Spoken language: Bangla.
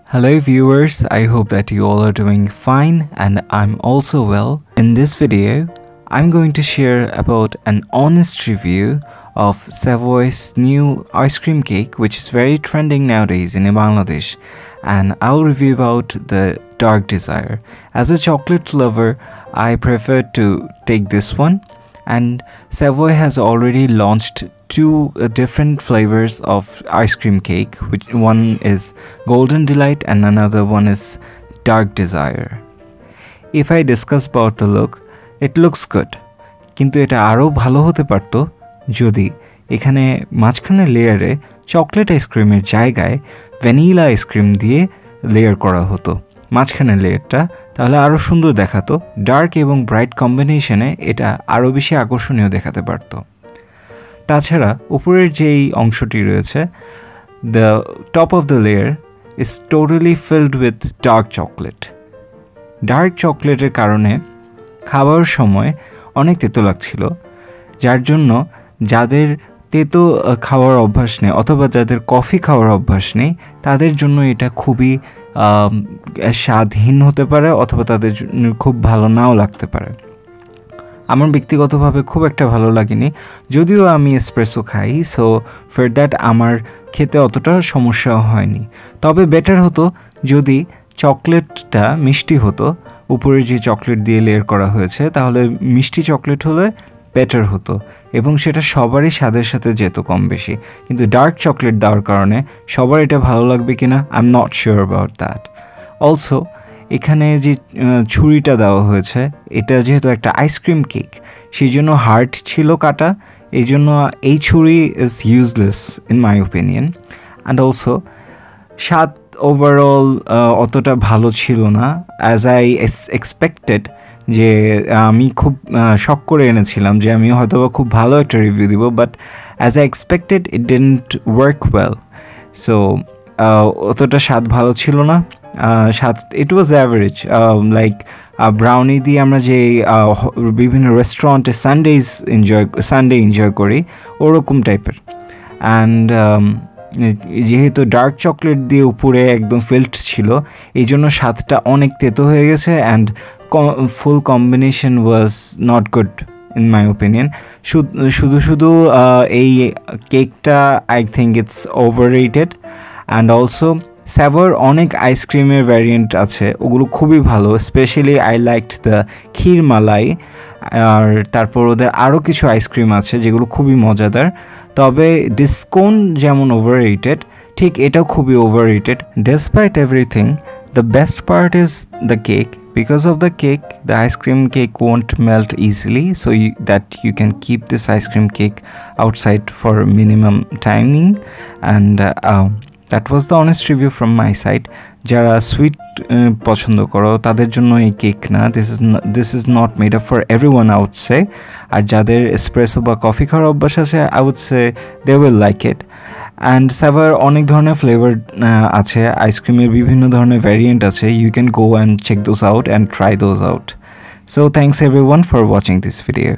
Hello viewers, I hope that you all are doing fine and I'm also well. In this video, I'm going to share about an honest review of Savoy's new ice cream cake, which is very trending nowadays in Bangladesh, and I'll review about the Dark Desire. As a chocolate lover, I prefer to take this one, and Savoy has already launched two different flavors of ice cream cake, which one is Golden Delight and another one is Dark Desire. If I discuss about the look, it looks good, কিন্তু এটা আরো ভালো হতে পারতো যদি এখানে মাঝখানে লেয়ারে চকলেট আইসক্রিমের জায়গায় ভ্যানিলা আইসক্রিম দিয়ে লেয়ার করা হতো মাঝখানে লেয়ারটা, তাহলে আরো সুন্দর দেখাতো। ডার্ক এবং ব্রাইট কম্বিনেশনে এটা আরো বেশি আকর্ষণীয় দেখাতে পারতো। তাছাড়া উপরের যেই অংশটি রয়েছে, the top of the layer is totally filled with dark chocolate. Dark চকলেটের কারণে খাবার সময় অনেক তেতো লাগছিল, যার জন্য যাদের তেতো খাওয়ার অভ্যাস নেই অথবা যাদের কফি খাওয়ার অভ্যাস নেই তাদের জন্য এটা খুবই স্বাদহীন হতে পারে অথবা তাদের জন্য খুব ভালো নাও লাগতে পারে। আমার ব্যক্তিগতভাবে খুব একটা ভালো লাগেনি, যদিও আমি এসপ্রেসো খাই, সো ফর দ্যাট আমার খেতে অতটা সমস্যা হয়নি। তবে বেটার হতো যদি চকলেটটা মিষ্টি হতো, উপরে যে চকলেট দিয়ে লেয়ার করা হয়েছে তাহলে মিষ্টি চকলেট হলে বেটার হতো এবং সেটা সবারই স্বাদের সাথে যেত কম বেশি। কিন্তু ডার্ক চকলেট দেওয়ার কারণে সবার এটা ভালো লাগবে কিনা I am not sure about that. Also এখানে যে ছুরিটা দেওয়া হয়েছে, এটা যেহেতু একটা আইসক্রিম কেক সেই জন্য হার্ড ছিল কাটা, এই জন্য এই ছুরি is useless in my opinion. And also স্বাদ ওভারঅল অতটা ভালো ছিল না অ্যাজ আই এক্সপেক্টেড, যে আমি খুব শক করে এনেছিলাম যে আমি হয়তো খুব ভালো একটা রিভিউ দিব, but as I expected it didn't work well. So অতটা স্বাদ ভালো ছিল না, স্বাদ ইট ওয়াজ অ্যাভারেজ, লাইক ব্রাউনি দিয়ে আমরা যে বিভিন্ন রেস্টুরেন্টে সানডে এনজয় করি ওরকম টাইপের। অ্যান্ড যেহেতু ডার্ক চকলেট দিয়ে উপরে একদম ফিল্ড ছিল এই জন্য স্বাদটা অনেক তেতো হয়ে গেছে, and full combination was not good in my opinion. শুধু এই কেকটা I think it's overrated. And also Savour অনেক আইসক্রিমের ভ্যারিয়েন্ট আছে, ওগুলো খুবই ভালো, specially I liked the kheer malai. আর তারপর ওদের আরও কিছু আইসক্রিম আছে যেগুলো খুবই মজাদার। তবে ডিসকোন যেমন ওভাররেটেড, ঠিক এটাও খুবই overrated. Despite everything, the best part is the cake. Because of the cake, the ice cream cake won't melt easily, so that you can keep this ice cream cake outside for minimum timing. And that was the honest review from my side. যারা সুইট পছন্দ করো তাদের জন্য এই কেক না, this is not made up for everyone, I would say. আর যাদের এসপ্রেসো বা কফি খাওয়ার অভ্যাস আছে, I would say they will like it. And সাভার অনেক ধরনের ফ্লেভার আছে, আইসক্রিমের বিভিন্ন ধরনের ভ্যারিয়েন্ট আছে, you can go and check those out and try those out. So thanks everyone for watching this video.